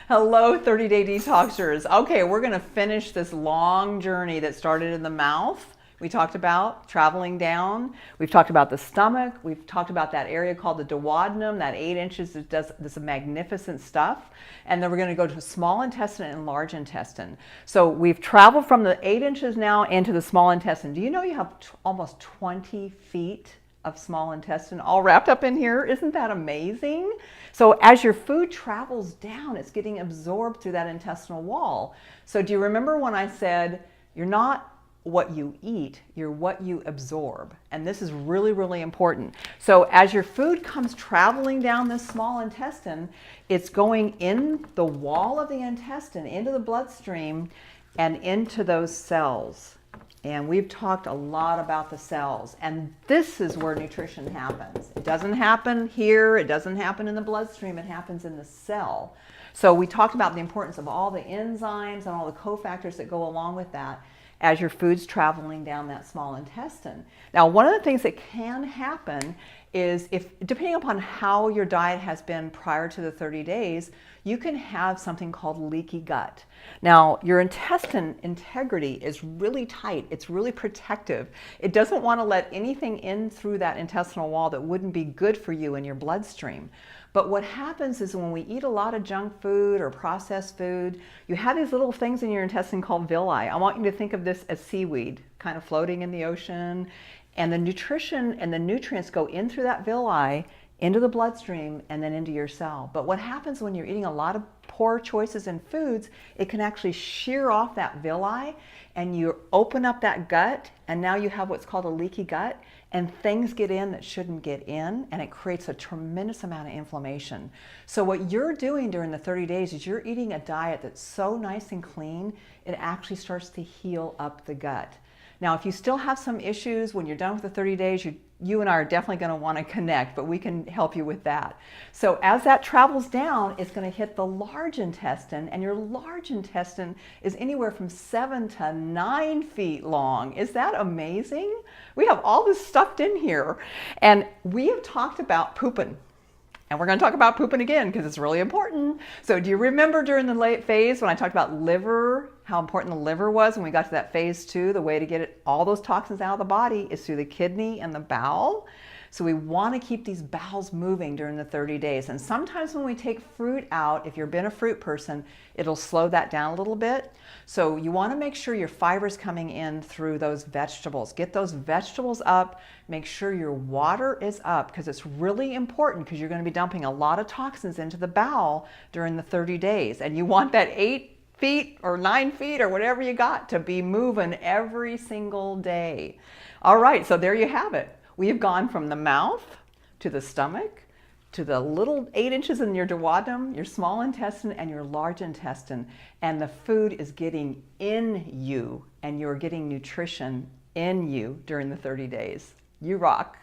Hello, 30-day detoxers. Okay, we're going to finish this long journey that started in the mouth. We talked about traveling down. We've talked about the stomach. We've talked about that area called the duodenum, that 8 inches that does this magnificent stuff. And then we're going to go to small intestine and large intestine. So we've traveled from the 8 inches now into the small intestine. Do you know you have almost 20 feet of small intestine all wrapped up in here? Isn't that amazing? So as your food travels down, it's getting absorbed through that intestinal wall. So do you remember when I said you're not what you eat, you're what you absorb? And this is really, really important. So as your food comes traveling down this small intestine, it's going in the wall of the intestine, into the bloodstream, and into those cells. And we've talked a lot about the cells, and this is where nutrition happens. It doesn't happen here, it doesn't happen in the bloodstream, it happens in the cell. So we talked about the importance of all the enzymes and all the cofactors that go along with that as your food's traveling down that small intestine. Now, one of the things that can happen is, if depending upon how your diet has been prior to the 30 days, you can have something called leaky gut. Now, your intestine integrity is really tight. It's really protective. It doesn't want to let anything in through that intestinal wall that wouldn't be good for you in your bloodstream. But what happens is when we eat a lot of junk food or processed food, you have these little things in your intestine called villi. I want you to think of this as seaweed, kind of floating in the ocean. And the nutrition and the nutrients go in through that villi, into the bloodstream, and then into your cell. But what happens when you're eating a lot of poor choices in foods, it can actually shear off that villi, and you open up that gut, and now you have what's called a leaky gut, and things get in that shouldn't get in, and it creates a tremendous amount of inflammation. So what you're doing during the 30 days is you're eating a diet that's so nice and clean, it actually starts to heal up the gut. Now, if you still have some issues when you're done with the 30 days, you and I are definitely going to want to connect, but we can help you with that. So as that travels down, it's going to hit the large intestine, and your large intestine is anywhere from 7 to 9 feet long. Is that amazing? We have all this stuffed in here, and we have talked about pooping. And we're going to talk about pooping again because it's really important. So do you remember during the late phase when I talked about liver, how important the liver was when we got to that phase 2? The way to get all those toxins out of the body is through the kidney and the bowel. So we want to keep these bowels moving during the 30 days. And sometimes when we take fruit out, if you've been a fruit person, it'll slow that down a little bit. So you want to make sure your fiber's coming in through those vegetables. Get those vegetables up. Make sure your water is up, because it's really important, because you're going to be dumping a lot of toxins into the bowel during the 30 days. And you want that 8 feet or 9 feet or whatever you got to be moving every single day. All right, so there you have it. We have gone from the mouth to the stomach to the little 8 inches in your duodenum, your small intestine, and your large intestine. And the food is getting in you, and you're getting nutrition in you during the 30 days. You rock.